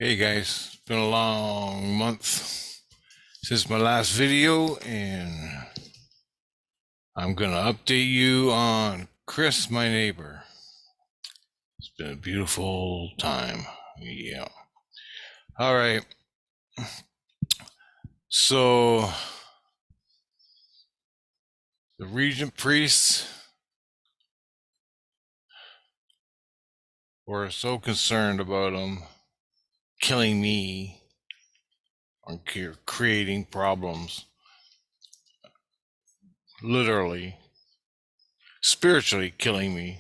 Hey guys, it's been a long month since my last video, and I'm gonna update you on Chris, my neighbor. It's been a beautiful time. Yeah. All right. So the regent priests were so concerned about him killing me or creating problems, literally, spiritually killing me,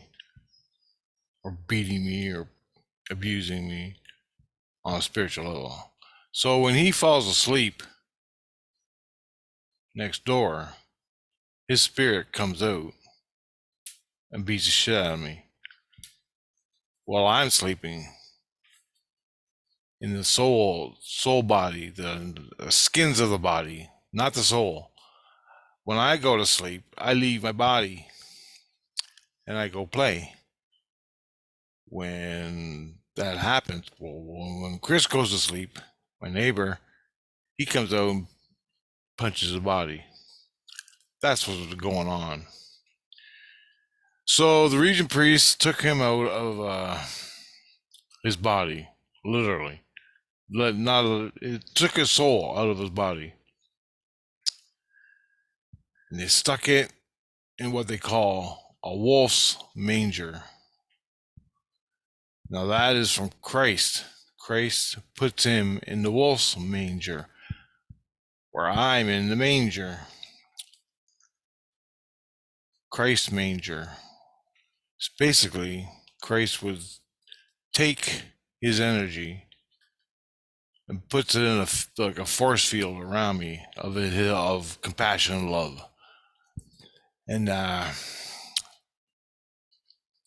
or beating me, or abusing me on a spiritual level. So when he falls asleep next door, his spirit comes out and beats the shit out of me while I'm sleeping in the soul body, the skins of the body, not the soul. When I go to sleep, I leave my body and I go play. When that happens, when Chris goes to sleep, my neighbor, he comes out and punches the body. That's what's going on. So the regent priest took him out of his body, literally. It took his soul out of his body, and they stuck it in what they call a wolf's manger. Now that is from Christ. Christ puts him in the wolf's manger, where I'm in the manger. Christ's manger. It's basically, Christ would take his energy and puts it in like a force field around me of compassion and love, and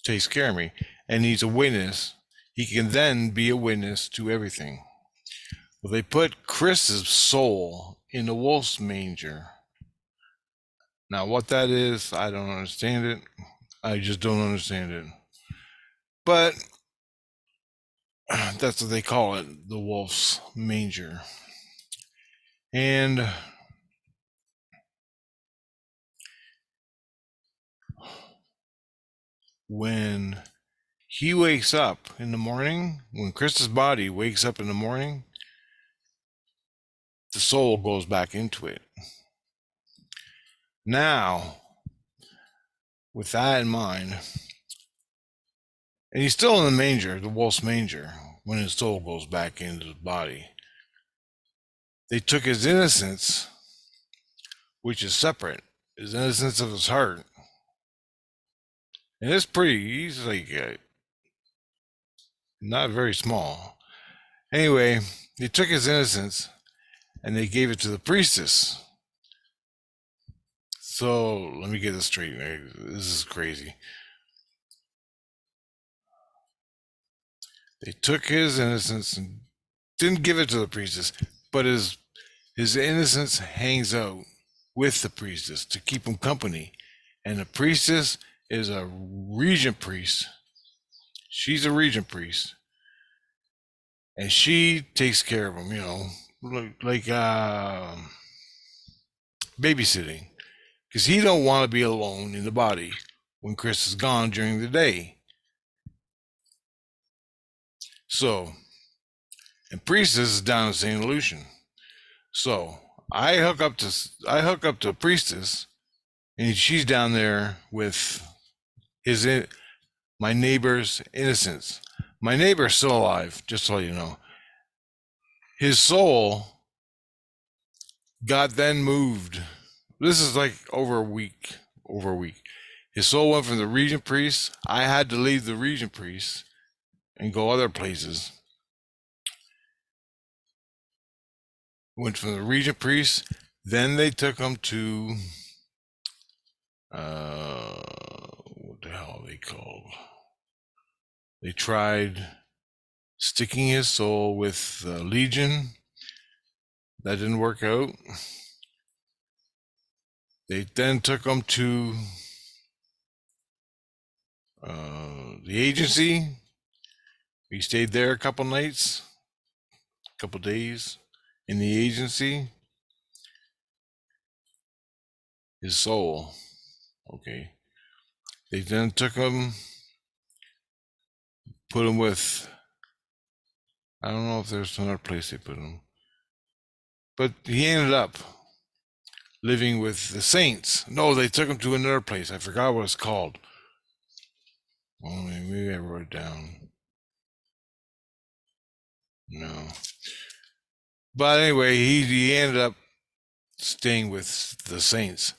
takes care of me. And he's a witness. He can then be a witness to everything. Well, they put Chris's soul in the wolf's manger. Now, what that is, I don't understand it. I just don't understand it. But that's what they call it, the wolf's manger. And when he wakes up in the morning, when Chris's body wakes up in the morning, the soul goes back into it. Now, with that in mind, and he's still in the manger, the wolf's manger, when his soul goes back into his body. They took his innocence, which is separate, his innocence of his heart. And it's pretty, he's like not very small. Anyway, they took his innocence and they gave it to the priestess. So let me get this straight. This is crazy. They took his innocence and didn't give it to the priestess, but his innocence hangs out with the priestess to keep him company. And the priestess is a regent priest. She's a regent priest. And she takes care of him, like babysitting. Because he don't want to be alone in the body when Chris is gone during the day. So, and priestess is down in St. Lucian. So I hook up to a priestess, and she's down there with my neighbor's innocence. My neighbor's still alive, just so you know. His soul got then moved. This is like over a week. His soul went from the regent priest. I had to leave the regent priest and go other places. Went from the regent priest. Then they took him to what the hell are they called? They tried sticking his soul with Legion. That didn't work out. They then took him to the agency. We stayed there a couple nights. couple days in the agency. His soul. Okay. They then took him, put him with, I don't know if there's another place they put him, but he ended up living with the saints. No, they took him to another place. I forgot what it's called. Well, maybe I wrote it down. No. But anyway, he ended up staying with the saints.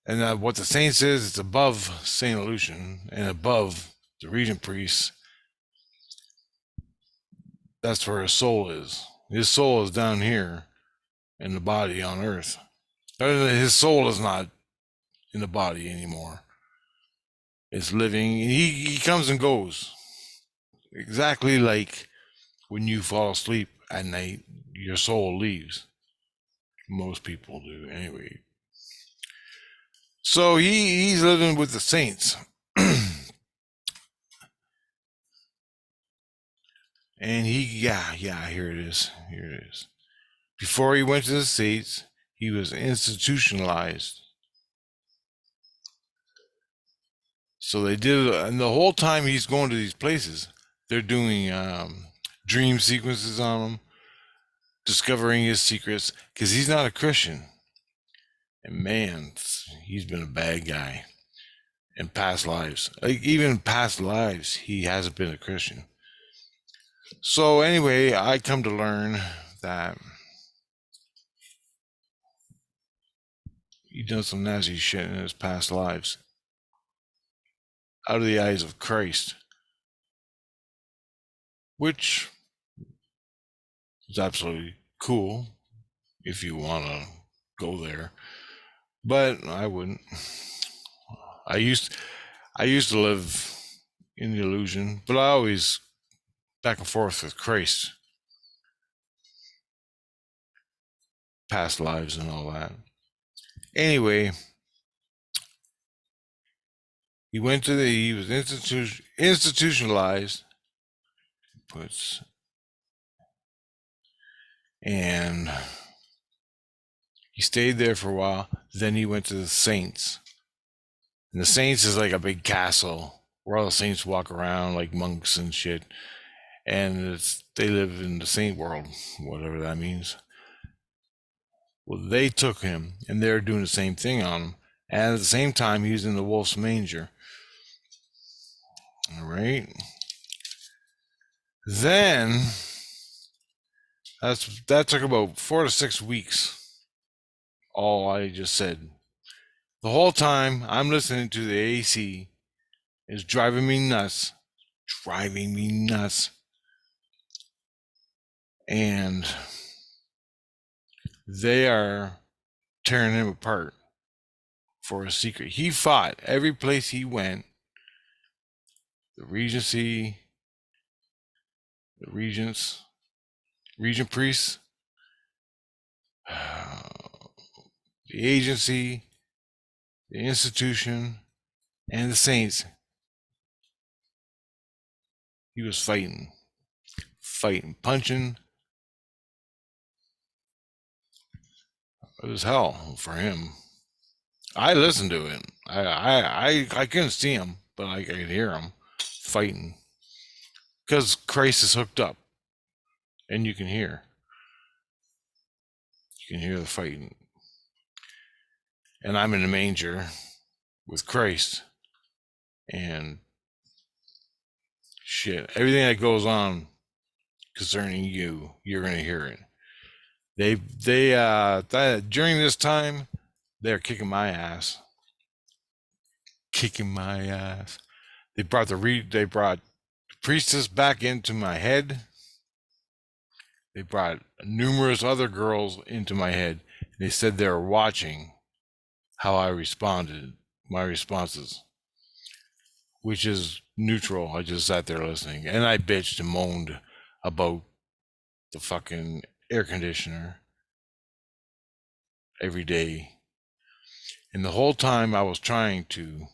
And what the saints is, it's above St. Lucian and above the regent priest. That's where his soul is. His soul is down here in the body on earth. His soul is not in the body anymore. It's living. He comes and goes. Exactly like when you fall asleep at night, your soul leaves. Most people do anyway. So he's living with the saints. And here it is. Here it is. Before he went to the States, he was institutionalized. So they did, and the whole time he's going to these places, they're doing dream sequences on him, discovering his secrets, because he's not a Christian. And man, he's been a bad guy in past lives. Like, even in past lives, he hasn't been a Christian. So anyway, I come to learn that he done some nasty shit in his past lives out of the eyes of Christ, which is absolutely cool if you want to go there, but I wouldn't. I used to live in the illusion, but I always back and forth with Christ, past lives and all that. Anyway, he was institutionalized, and he stayed there for a while. Then he went to the Saints, and the Saints is like a big castle where all the saints walk around like monks and shit, and they live in the saint world, whatever that means. Well, they took him, and they're doing the same thing on him, and at the same time, he was in the wolf's manger. All right. Then that took about 4 to 6 weeks. All I just said. The whole time I'm listening to the AC is driving me nuts. Driving me nuts. And they are tearing him apart for a secret. He fought every place he went. The Regency, the Regents, Regent priests, the agency, the institution, and the saints. He was fighting, punching. It was hell for him. I listened to it. I couldn't see him, but I could hear him fighting because Christ is hooked up, and you can hear the fighting. And I'm in the manger with Christ, and shit, everything that goes on concerning you, you're gonna hear it. During this time, they're kicking my ass. They brought the priestess back into my head. They brought numerous other girls into my head. They said they were watching how I responded, my responses, which is neutral. I just sat there listening, and I bitched and moaned about the fucking air conditioner every day. And the whole time I was trying to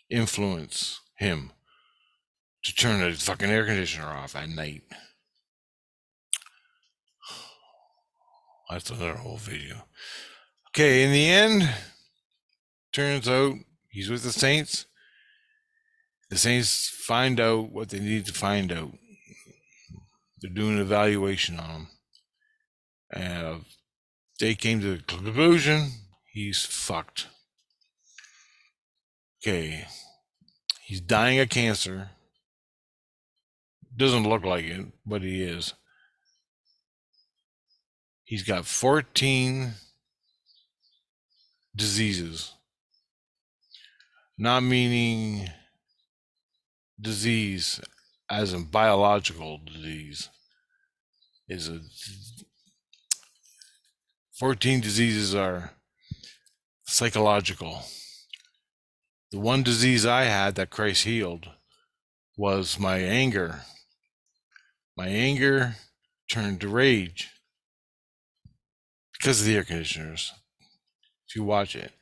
influence him. to turn the fucking air conditioner off at night. That's another whole video. Okay, in the end, turns out he's with the Saints. The Saints find out what they need to find out. They're doing an evaluation on him. And they came to the conclusion he's fucked. Okay, he's dying of cancer. Doesn't look like it, but he is. He's got 14 diseases. Not meaning disease as in biological disease. Is a 14 diseases are psychological. The one disease I had that Christ healed was my anger. My anger turned to rage because of the air conditioners. If you watch it,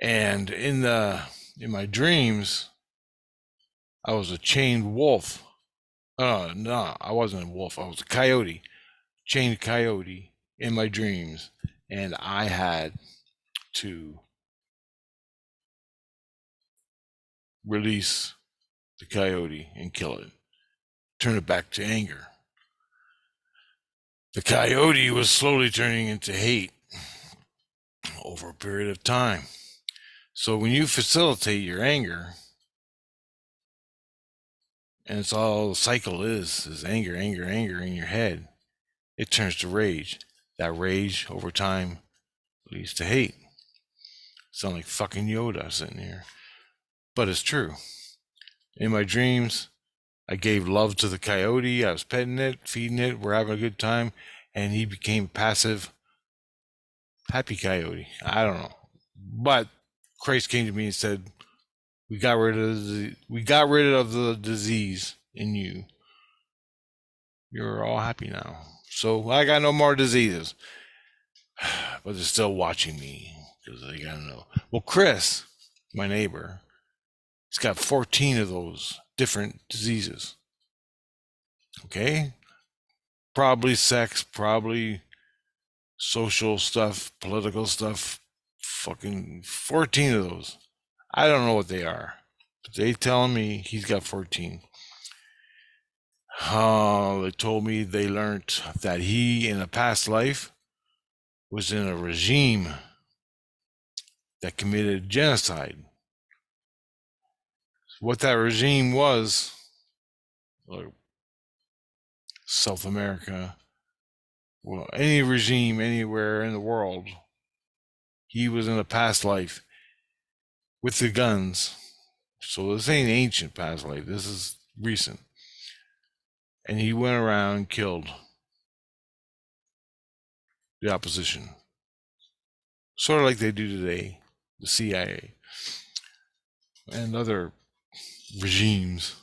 and in my dreams, I was a chained wolf. No, I wasn't a wolf. I was a coyote, chained coyote in my dreams, and I had to release the coyote and kill it, turn it back to anger. The coyote was slowly turning into hate over a period of time. So when you facilitate your anger, and it's all the cycle is anger in your head, it turns to rage. That rage over time leads to hate. Sound like fucking Yoda sitting here, but it's true. In my dreams, I gave love to the coyote. I was petting it, feeding it. We're having a good time, and he became passive, happy coyote. I don't know, but Christ came to me and said, "We got rid of the disease in you. You're all happy now. So I got no more diseases." But they're still watching me because they gotta know. Well, Chris, my neighbor, he's got 14 of those different diseases. Okay? Probably sex, probably social stuff, political stuff. Fucking 14 of those. I don't know what they are, but they telling me he's got 14. They told me they learned that he, in a past life, was in a regime that committed genocide. What that regime was, like South America, well, any regime anywhere in the world, he was in a past life with the guns. So this ain't ancient past life. This is recent. And he went around and killed the opposition. Sort of like they do today, the CIA and other regimes.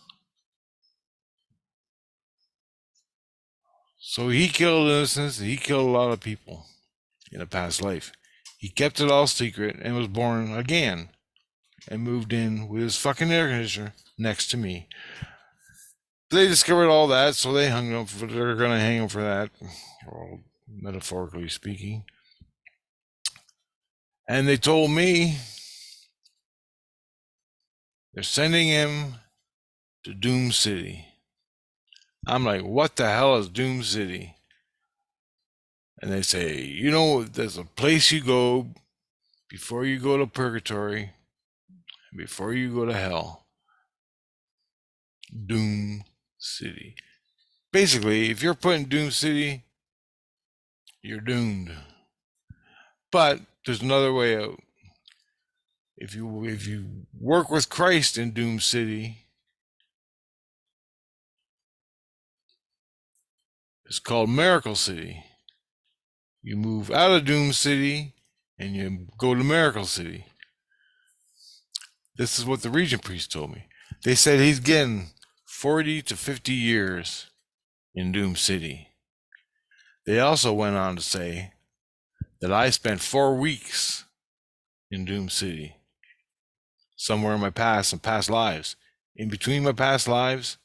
So he killed innocents. He killed a lot of people in a past life. He kept it all secret and was born again and moved in with his fucking air conditioner next to me. They discovered all that, so they hung him. They're gonna hang him for that, well, metaphorically speaking. And they told me they're sending him to Doom City. I'm like, what the hell is Doom City? And they say, you know, there's a place you go before you go to purgatory, before you go to hell. Doom City. Basically, if you're put in Doom City, you're doomed. But there's another way out. If you work with Christ in Doom City, it's called Miracle City. You move out of Doom City and you go to Miracle City. This is what the Regent Priest told me. They said he's getting 40 to 50 years in Doom City. They also went on to say that I spent 4 weeks in Doom City, somewhere in my past and past lives in between my past lives,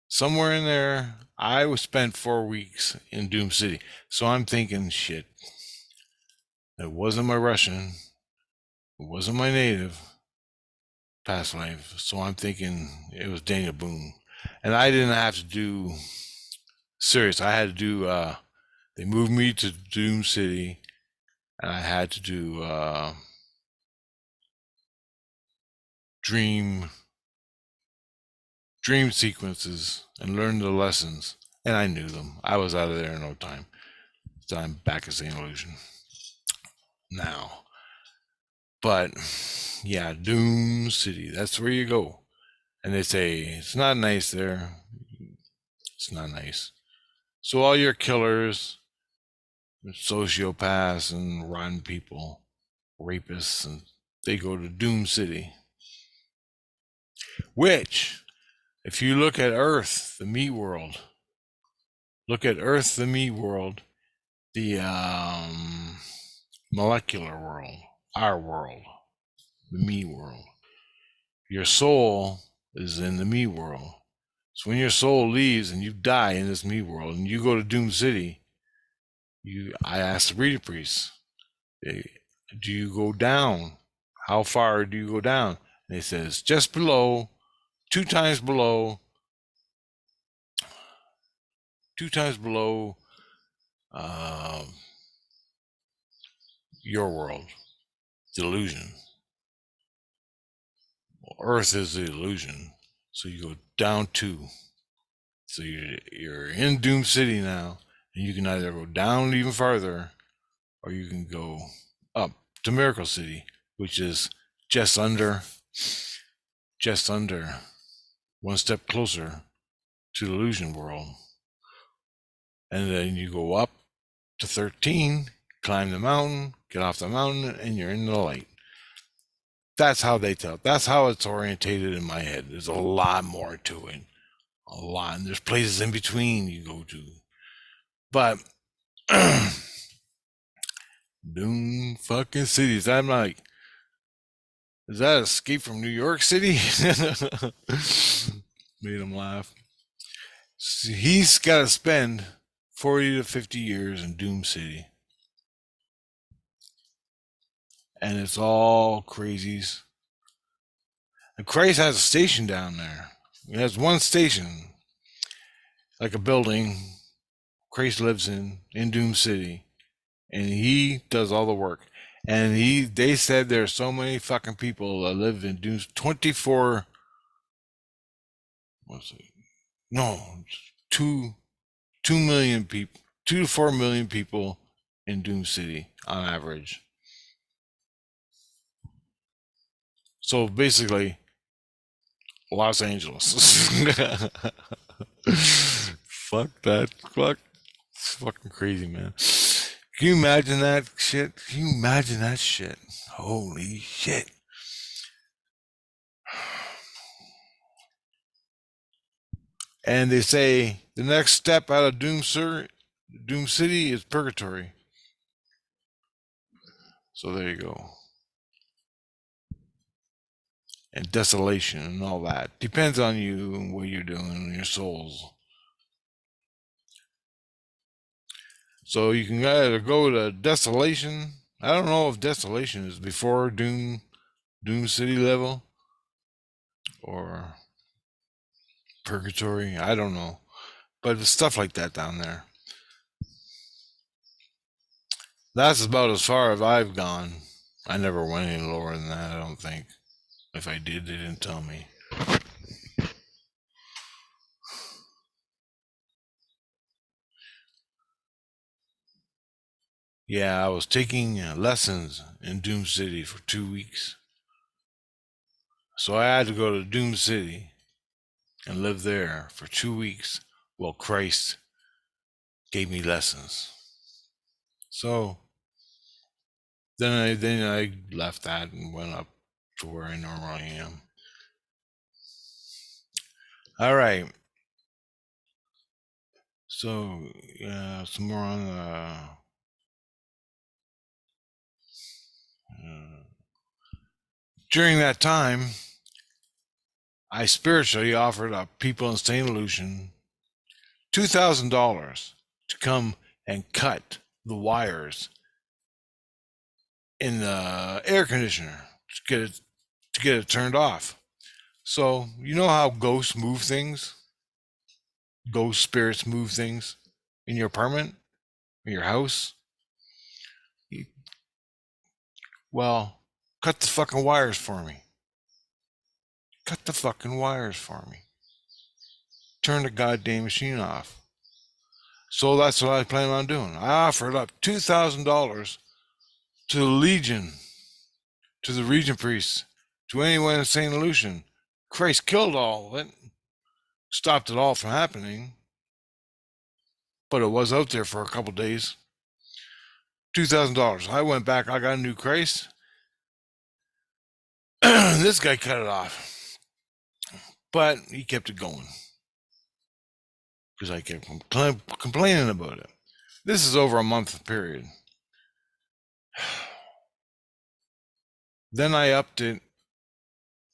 somewhere in there, I was spent 4 weeks in Doom City. So I'm thinking, shit, it wasn't my Russian, it wasn't my native past life. So I'm thinking it was Daniel Boone. And I didn't have to do serious. I had to do, they moved me to Doom City, and I had to do dream sequences and learn the lessons. And I knew them. I was out of there in no time. So I'm back at St. Illusion now. But yeah, Doom City, that's where you go. And they say it's not nice there. It's not nice. So all your killers, sociopaths, and rotten people, rapists, and they go to Doom City. Which, if you look at Earth, the meat world, look at Earth, the meat world, the molecular world, our world, the meat world. Your soul is in the me world. So when your soul leaves and you die in this me world and you go to Doom City, I asked the breeder priest, do you go down? How far do you go down? And he says, just below, two times below uh, your world, the illusion. Well, Earth is the illusion. So you go down two. So you're in Doom City now, and you can either go down even farther, or you can go up to Miracle City, which is just under, one step closer to the illusion world. And then you go up to 13, climb the mountain, get off the mountain, and you're in the light. That's how they tell. That's how it's orientated in my head. There's a lot more to it. A lot. And there's places in between you go to. But Doom fucking cities. I'm like, is that Escape from New York City? Made him laugh. So he's got to spend 40 to 50 years in Doom City. And it's all crazies. And Christ has a station down there. He has one station, like a building Christ lives in Doom City. And he does all the work. And they said there's so many fucking people that live in Doom 24, what's it? No, 2 million people, 2 to 4 million people in Doom City on average. So basically, Los Angeles. Fuck that. Fuck. It's fucking crazy, man. Can you imagine that shit? Can you imagine that shit? Holy shit. And they say the next step out of Doom City is purgatory. So there you go. And desolation and all that. Depends on you and what you're doing and your souls. So you can either go to desolation. I don't know if desolation is before Doom City level or purgatory. I don't know. But it's stuff like that down there. That's about as far as I've gone. I never went any lower than that, I don't think. If I did, they didn't tell me. Yeah, I was taking lessons in Doom City for 2 weeks. So I had to go to Doom City and live there for 2 weeks while Christ gave me lessons. So then I left that and went up to where I normally am. All right. So some more on during that time, I spiritually offered up people in St. Lucian $2,000 to come and cut the wires in the air conditioner to get it turned off. So you know how ghosts move things? Ghost spirits move things in your apartment, in your house. Well, cut the fucking wires for me. Cut the fucking wires for me. Turn the goddamn machine off. So that's what I plan on doing. I offered up $2,000 to the Legion, to the Region priests, to anyone in St. Lucian. Christ killed all of it, stopped it all from happening, but it was out there for a couple days. $2,000. I went back, I got a new Christ. This guy cut it off, but he kept it going because I kept complaining about it. This is over a month period. Then I upped it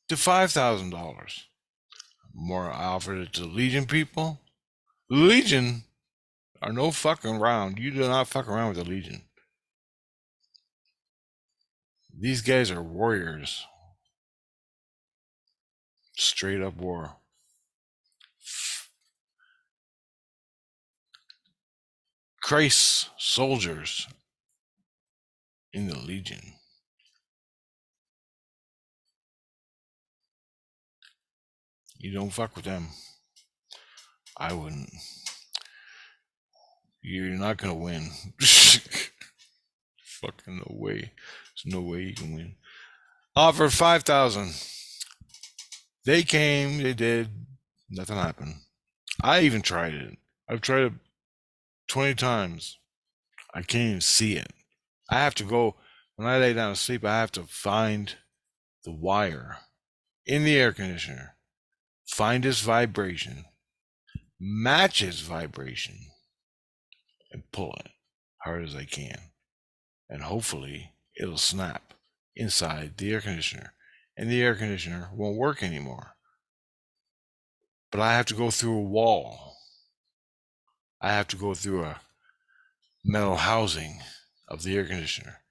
to $5,000. More, I offered it to the Legion people. The Legion are no fucking around. You do not fuck around with the Legion. These guys are warriors. Straight up war. Christ's soldiers in the Legion. You don't fuck with them. I wouldn't. You're not gonna win. Fucking no way. There's no way you can win. Offered 5,000. They came, they did, nothing happened. I even tried it. I've tried it 20 times. I can't even see it. I have to go, when I lay down to sleep, I have to find the wire in the air conditioner, find its vibration, match its vibration, and pull it hard as I can. And hopefully it'll snap inside the air conditioner, and the air conditioner won't work anymore. But I have to go through a wall. I have to go through a metal housing of the air conditioner.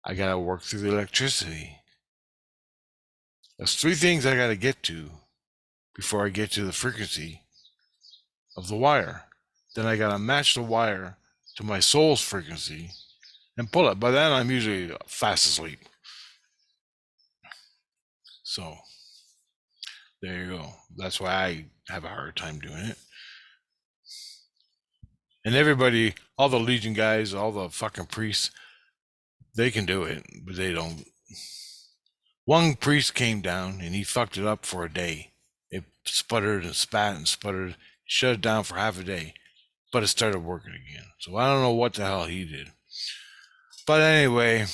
I gotta work through the electricity. That's 3 things I gotta get to before I get to the frequency of the wire. Then I gotta match the wire to my soul's frequency and pull it. By then I'm usually fast asleep. So there you go. That's why I have a hard time doing it. And everybody, all the Legion guys, all the fucking priests, they can do it, but they don't. One priest came down and he fucked it up for a day. It sputtered and spat and sputtered, shut it down for half a day, but it started working again. So I don't know what the hell he did. But anyway,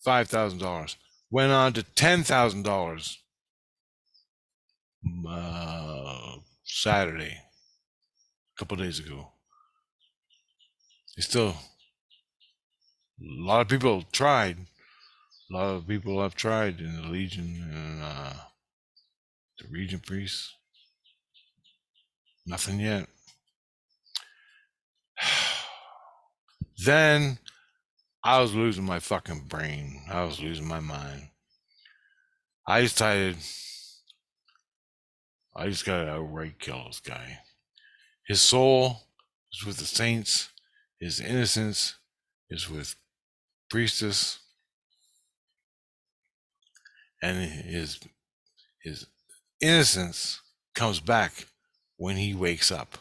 $5,000. Went on to $10,000 Saturday, a couple days ago. It's still, a lot of people tried. A lot of people have tried in the Legion and the Region priests. Nothing yet. Then I was losing my fucking brain. I was losing my mind. I decided I just gotta outright kill this guy. His soul is with the saints. His innocence is with priestess. And his innocence comes back when he wakes up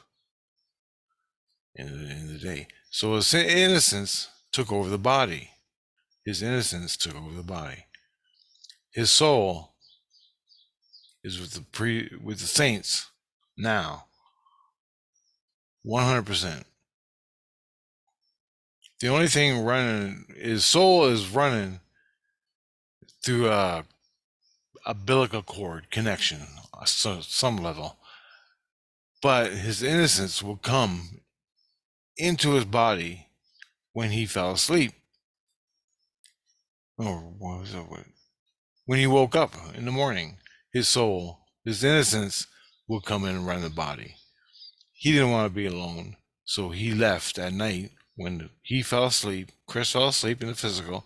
in the day. So his innocence took over the body. His innocence took over the body. His soul is with the saints now. 100%. The only thing running, his soul is running through a umbilical cord connection, so some level. But his innocence will come into his body when he fell asleep. Or what was it? When he woke up in the morning, his soul, his innocence, would come in and run the body. He didn't want to be alone, so he left at night. When he fell asleep, Chris fell asleep in the physical,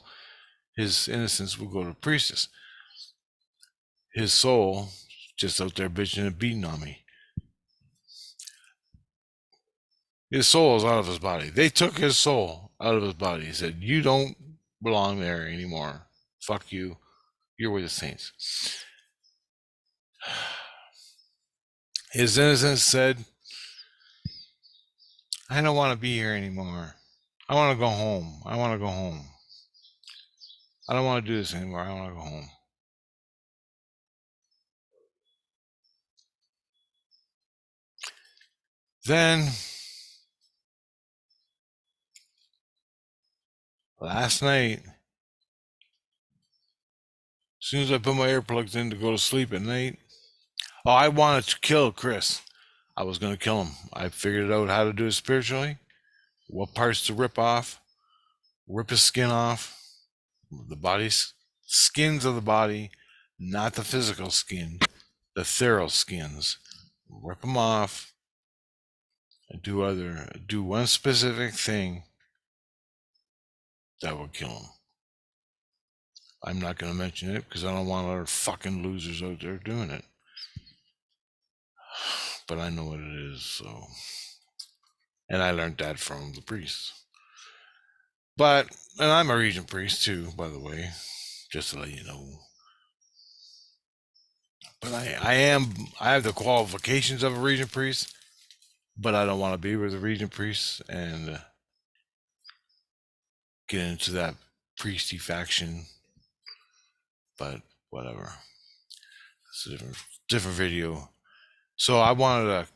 his innocence would go to the priestess. His soul just out there bitching and beating on me. His soul is out of his body. They took his soul out of his body. He said, "You don't belong there anymore. Fuck you. You're with the saints." His innocence said, "I don't want to be here anymore. I want to go home. I want to go home. I don't want to do this anymore. I want to go home." Then, last night, as soon as I put my earplugs in to go to sleep at night, I wanted to kill Chris. I was going to kill him. I figured out how to do it spiritually, what parts to rip off, rip his skin off, the body's skins of the body, not the physical skin, the ethereal skins. Rip them off and do one specific thing that will kill him. I'm not going to mention it because I don't want other fucking losers out there doing it. But I know what it is, so. And I learned that from the priests. And I'm a Regent priest too, by the way, just to let you know. But I have the qualifications of a Regent priest, but I don't want to be with a Regent priest and get into that priesty faction. But whatever. It's a different video. So I wanted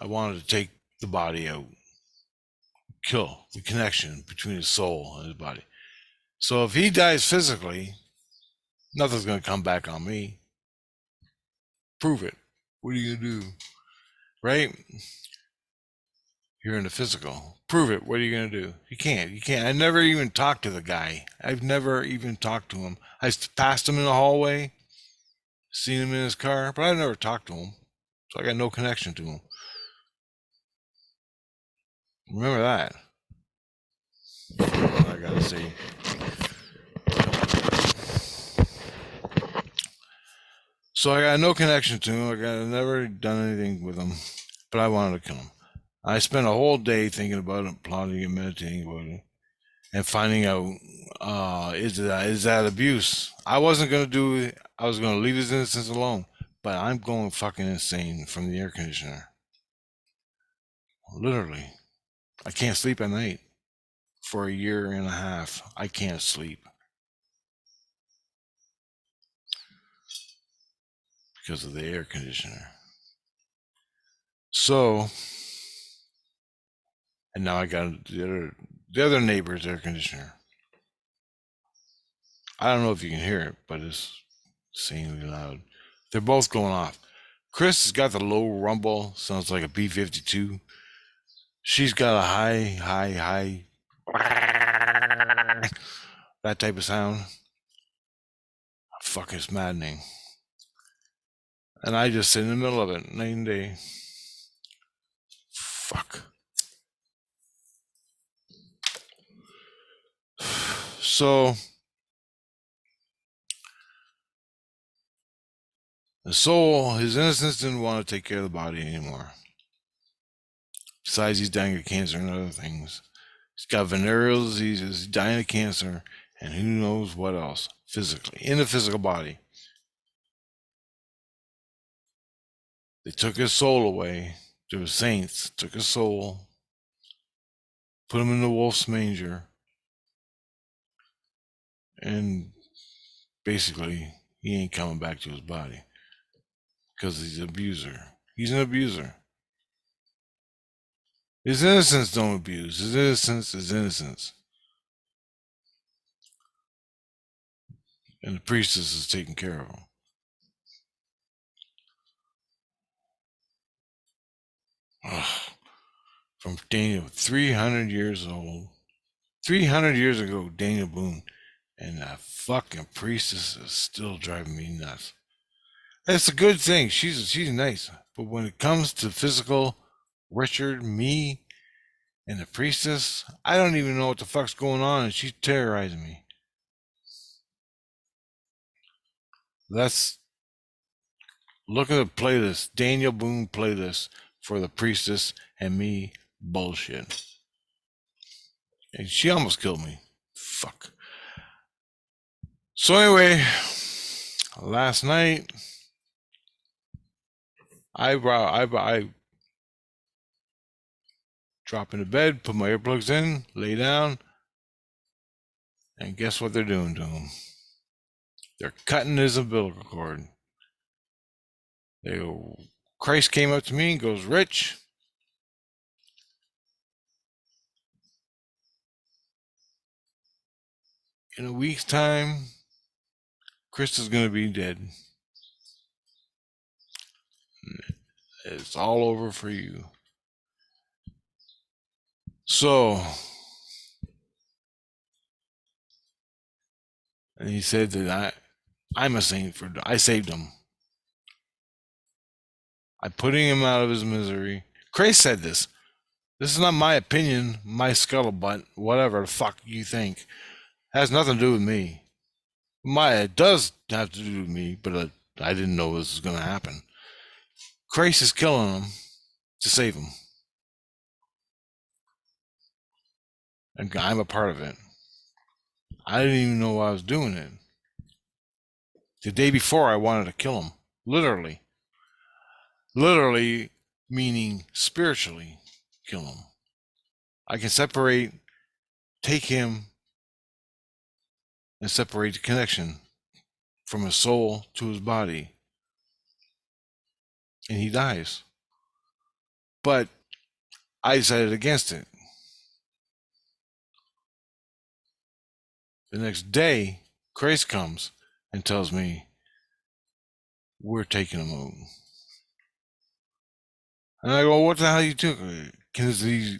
to take the body out, kill the connection between his soul and his body. So if he dies physically, nothing's going to come back on me. Prove it. What are you going to do? Right? You're in the physical. Prove it. What are you going to do? You can't. I never even talked to the guy. I've never even talked to him. I passed him in the hallway, seen him in his car, but I've never talked to him. So I got no connection to him. Remember that. I gotta say. So I got no connection to him. I never done anything with him, but I wanted to kill him. I spent a whole day thinking about it, plotting and meditating about it, and finding out is that abuse. I wasn't gonna do it. I was gonna leave his innocence alone, but I'm going fucking insane from the air conditioner. Literally, I can't sleep at night. For a year and a half, I can't sleep because of the air conditioner. So, and now I got the other neighbor's air conditioner. I don't know if you can hear it, but it's insanely loud. They're both going off. Chris has got the low rumble, sounds like a B-52. She's got a high, that type of sound. Fuck, it's maddening. And I just sit in the middle of it, night and day. Fuck. So, the soul, his innocence didn't want to take care of the body anymore. Besides, he's dying of cancer and other things. He's got venereal diseases, he's dying of cancer, and who knows what else physically, in the physical body. They took his soul away. There were saints, took his soul, put him in the wolf's manger, and basically, he ain't coming back to his body because he's an abuser. He's an abuser. His innocence don't abuse. His innocence is innocence. And the priestess is taking care of him. Ugh. From Daniel, 300 years old. 300 years ago, Daniel Boone. And that fucking priestess is still driving me nuts. It's a good thing. She's nice. But when it comes to physical, Richard, me, and the priestess, I don't even know what the fuck's going on, and she's terrorizing me. That's look at the playlist, Daniel Boone playlist for the priestess and me bullshit. And she almost killed me. Fuck. So anyway, last night I drop into bed, put my earplugs in, lay down, and guess what they're doing to him? They're cutting his umbilical cord. Christ came up to me and goes, Rich, in a week's time, Chris is going to be dead. It's all over for you. So, and he said that I'm a saint for I saved him. I'm putting him out of his misery. Christ said this. This is not my opinion, my scuttlebutt, whatever the fuck you think. It has nothing to do with me. It does have to do with me, but I didn't know this was going to happen. Christ is killing him to save him. And I'm a part of it. I didn't even know I was doing it. The day before, I wanted to kill him. Literally. Literally meaning spiritually kill him. I can take him and separate the connection from his soul to his body. And he dies. But I decided against it. The next day, Christ comes and tells me, we're taking him out. And I go, what the hell you took? Because he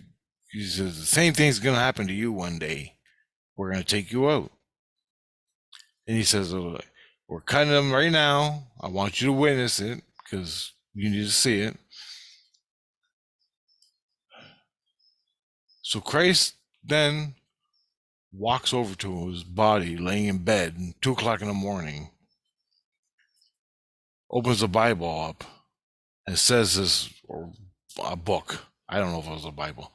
says, the same thing's going to happen to you one day. We're going to take you out. And he says, we're cutting him right now. I want you to witness it because you need to see it. So Christ then walks over to his body laying in bed at 2 o'clock in the morning, opens the Bible up, and says this, or a book, I don't know if it was a Bible,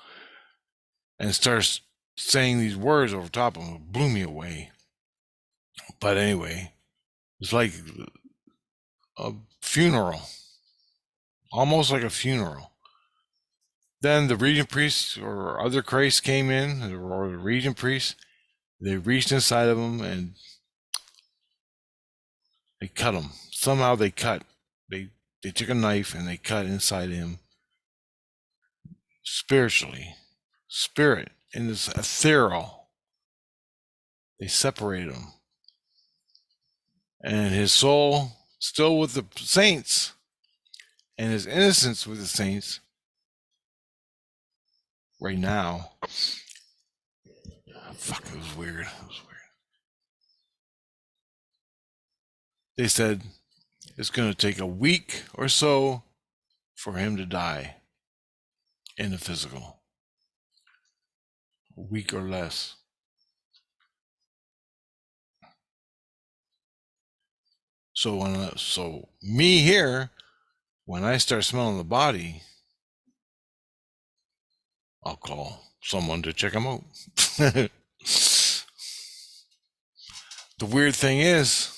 and starts saying these words over top of him. It blew me away. But anyway, it's like a funeral, almost like a funeral. Then the regent priest or other Christ came in, or the regent priest. They reached inside of him and they cut him. Somehow they cut. They took a knife and they cut inside him spiritually. Spirit in this ethereal. They separated him. And his soul still with the saints and his innocence with the saints right now. Fuck, it was weird. They said it's going to take a week or so for him to die in the physical. A week or less. So me here, when I start smelling the body, I'll call someone to check him out. The weird thing is,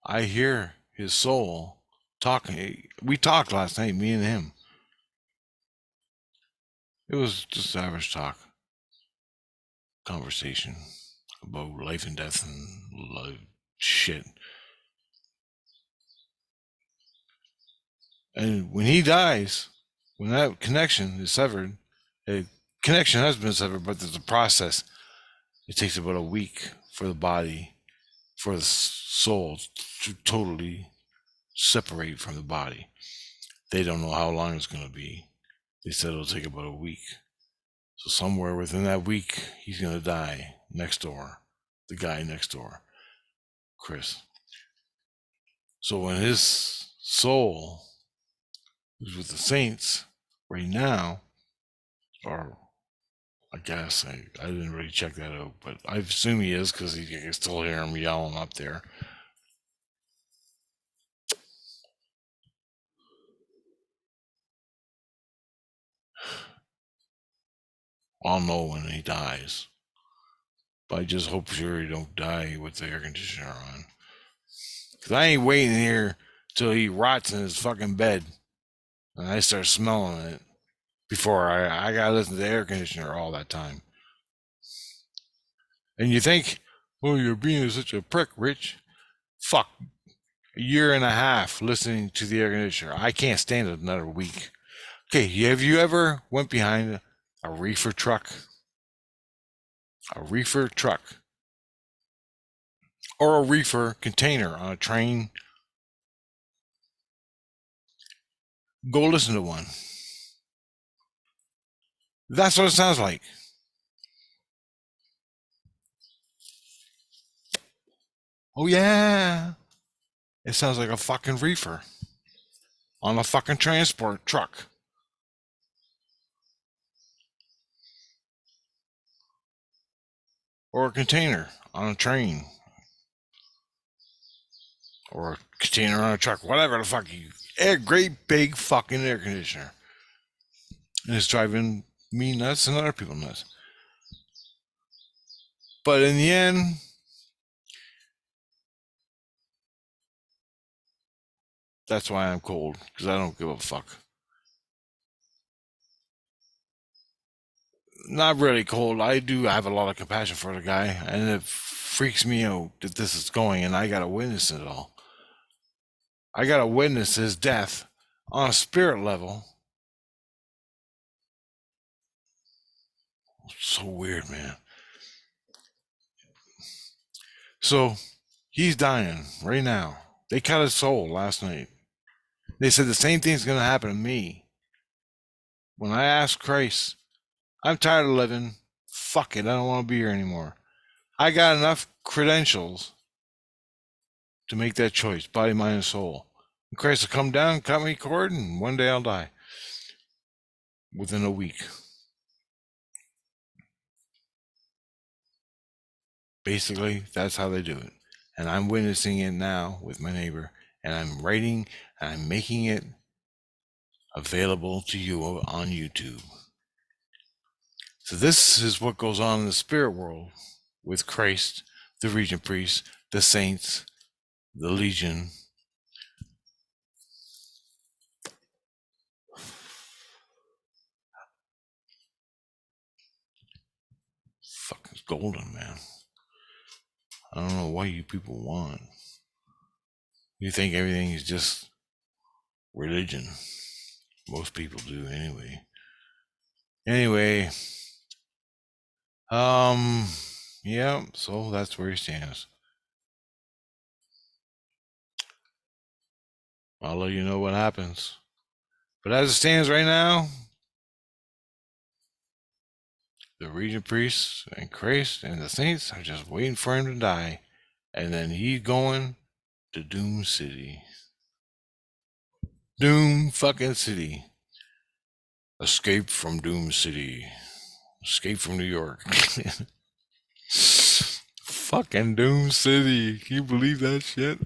I hear his soul talking. We talked last night, me and him. It was just average talk, conversation about life and death and shit. And when he dies, when that connection is severed, a connection has been severed, but there's a process. It takes about a week for the body, for the soul to totally separate from the body. They don't know how long it's going to be. They said it'll take about a week. So somewhere within that week, he's going to die next door. the guy next door, Chris. So when his soul is with the saints right now, or I guess I didn't really check that out, but I assume he is because you can still hear him yelling up there. I'll know when he dies. But I just hope sure he don't die with the air conditioner on. Because I ain't waiting here till he rots in his fucking bed and I start smelling it before I gotta listen to the air conditioner all that time. And you think, oh, you're being such a prick, Rich. Fuck. A year and a half listening to the air conditioner. I can't stand it another week. Okay, have you ever went behind a reefer truck? A reefer truck. Or a reefer container on a train? Go listen to one. That's what it sounds like. Oh, yeah. It sounds like a fucking reefer on a fucking transport truck. Or a container on a train. Or a container on a truck. Whatever the fuck you. A great big fucking air conditioner. And it's driving me nuts and other people nuts. But in the end, that's why I'm cold. Because I don't give a fuck. Not really cold. I do have a lot of compassion for the guy. And it freaks me out that this is going and I got to witness it all. I got to witness his death on a spirit level. So weird, man. So he's dying right now. They cut his soul last night. They said the same thing's going to happen to me. When I asked Christ, I'm tired of living. Fuck it. I don't want to be here anymore. I got enough credentials to make that choice, body, mind, and soul. And Christ will come down, cut me cord, and one day I'll die. Within a week. Basically, that's how they do it. And I'm witnessing it now with my neighbor. And I'm writing and I'm making it available to you on YouTube. So this is what goes on in the spirit world with Christ, the Regent Priest, the saints, the Legion. Fucking golden, man. I don't know what you people want. You think everything is just religion. Most people do anyway. Anyway, yeah, so that's where he stands. I'll let you know what happens. But as it stands right now, the Regent Priests and Christ and the Saints are just waiting for him to die. And then he's going to Doom City. Doom fucking City. Escape from Doom City. Escape from New York. Fucking Doom City. Can you believe that shit?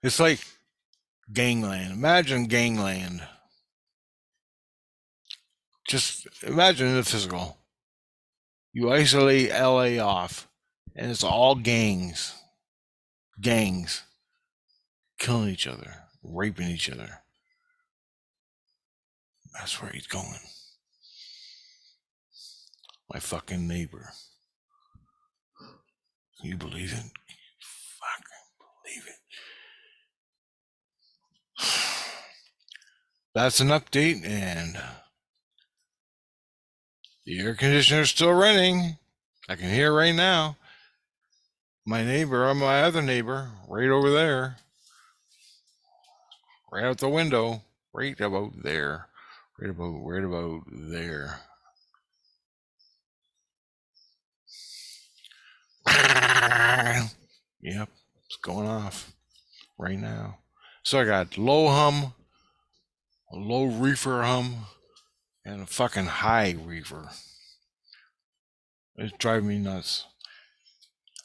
It's like Gangland. Imagine Gangland. Just imagine the physical. You isolate LA off, and it's all gangs. Gangs. Killing each other. Raping each other. That's where he's going. My fucking neighbor. Can you believe it? Fucking believe it. That's an update, and the air conditioner's still running. I can hear right now. My neighbor, or my other neighbor, right over there, right out the window, right about there. right about there. Yep, it's going off right now. So I got low hum, a low reefer hum, and a fucking high reefer. It's driving me nuts.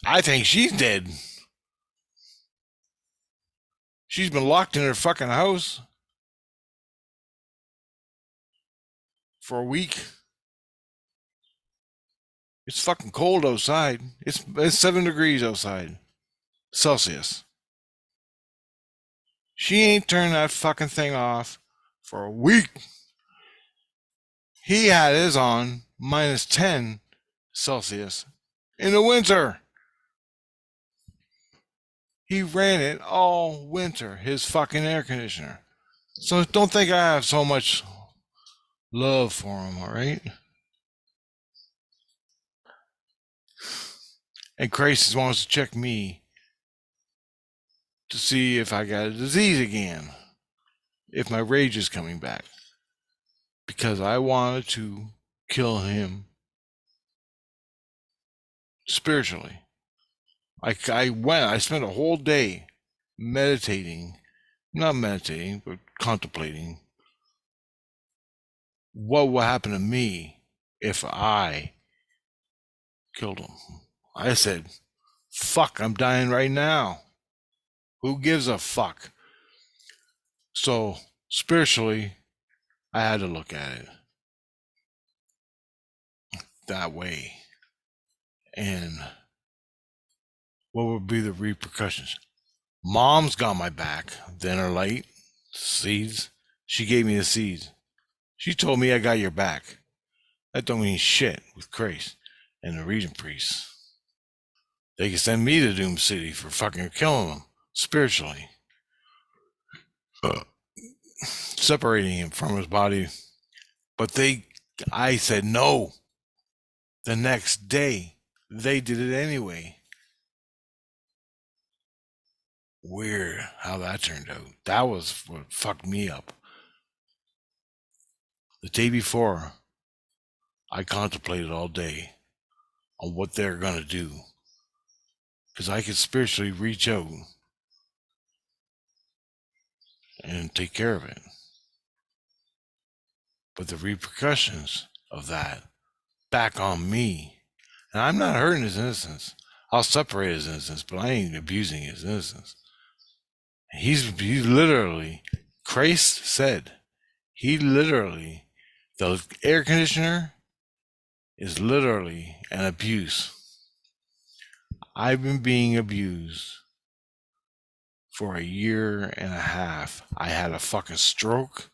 I think she's dead. She's been locked in her fucking house for a week. It's fucking cold outside. It's 7 degrees outside. Celsius. She ain't turned that fucking thing off for a week. He had his on minus 10 Celsius in the winter. He ran it all winter, his fucking air conditioner. So don't think I have so much love for him, all right? And Crisis wants to check me to see if I got a disease again, if my rage is coming back. Because I wanted to kill him spiritually. I spent a whole day meditating, not meditating, but contemplating what would happen to me if I killed him. I said, fuck, I'm dying right now. Who gives a fuck? So spiritually, I had to look at it that way. And what would be the repercussions? Mom's got my back. Then her light, seeds. She gave me the seeds. She told me I got your back. That don't mean shit with Christ and the Regent priests. They can send me to Doom City for fucking killing him spiritually. Separating him from his body. But I said no. The next day, they did it anyway. Weird how that turned out. That was what fucked me up. The day before, I contemplated all day on what they're going to do. Because I could spiritually reach out and take care of it. But the repercussions of that back on me. And I'm not hurting his innocence. I'll separate his innocence, but I ain't abusing his innocence. He's literally, Christ said, the air conditioner is literally an abuse. I've been being abused for a year and a half. I had a fucking stroke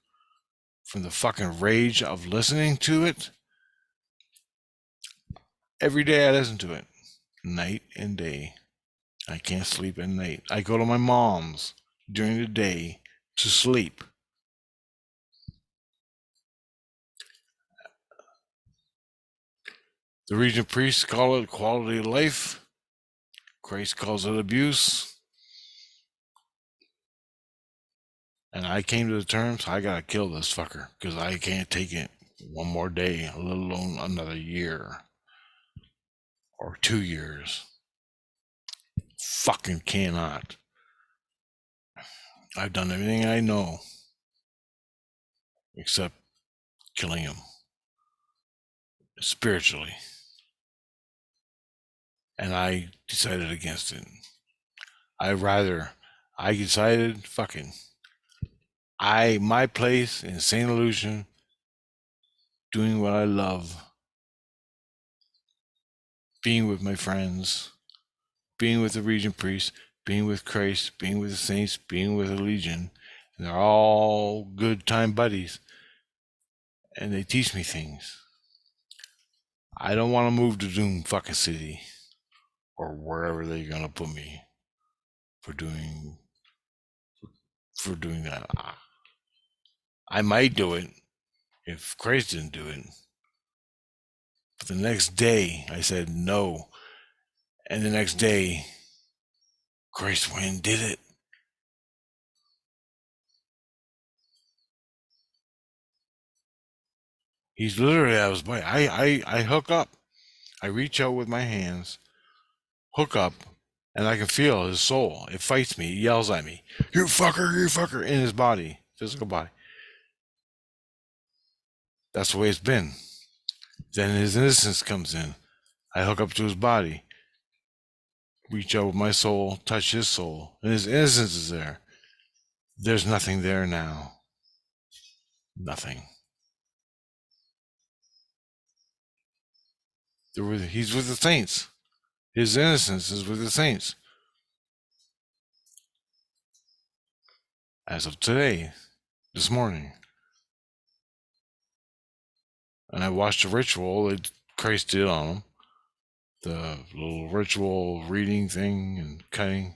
from the fucking rage of listening to it. Every day I listen to it, night and day. I can't sleep at night. I go to my mom's during the day to sleep. The Regent priests call it quality of life. Christ calls it abuse. And I came to the terms, I gotta kill this fucker because I can't take it one more day, let alone another year or 2 years. Fucking cannot. I've done everything I know except killing him spiritually. And I decided against it. I decided, my place in St. Lucian, doing what I love, being with my friends, being with the Regent priests, being with Christ, being with the saints, being with the Legion, and they're all good time buddies, and they teach me things. I don't want to move to Doom fucking City or wherever they're gonna put me for doing that. I might do it if Christ didn't do it. But the next day, I said no. And the next day, Christ went and did it. He's literally out of his body. I hook up. I reach out with my hands, hook up, and I can feel his soul. It fights me. It yells at me, you fucker, in his body, physical body. That's the way it's been. Then his innocence comes in. I hook up to his body, reach out with my soul, touch his soul, and his innocence is there. There's nothing there now. Nothing. He's with the saints. His innocence is with the saints. As of today, this morning. And I watched a ritual that Christ did on him. The little ritual reading thing and cutting.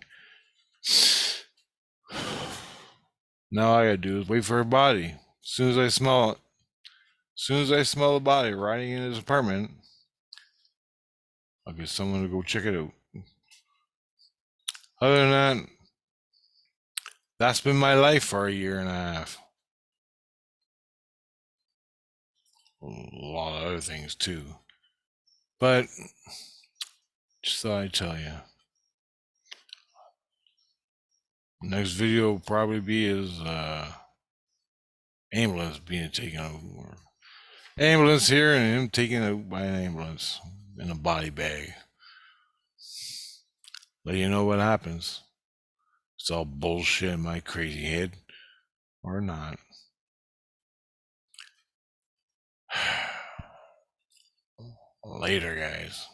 Now all I gotta do is wait for her body. As soon as I smell it, as soon as I smell the body riding in his apartment, I'll get someone to go check it out. Other than that, that's been my life for a year and a half. A lot of other things too. But just thought I'd tell you. Next video will probably be his ambulance being taken over. Ambulance here and him taken out by an ambulance in a body bag. Let you know what happens. It's all bullshit in my crazy head. Or not. Later, guys.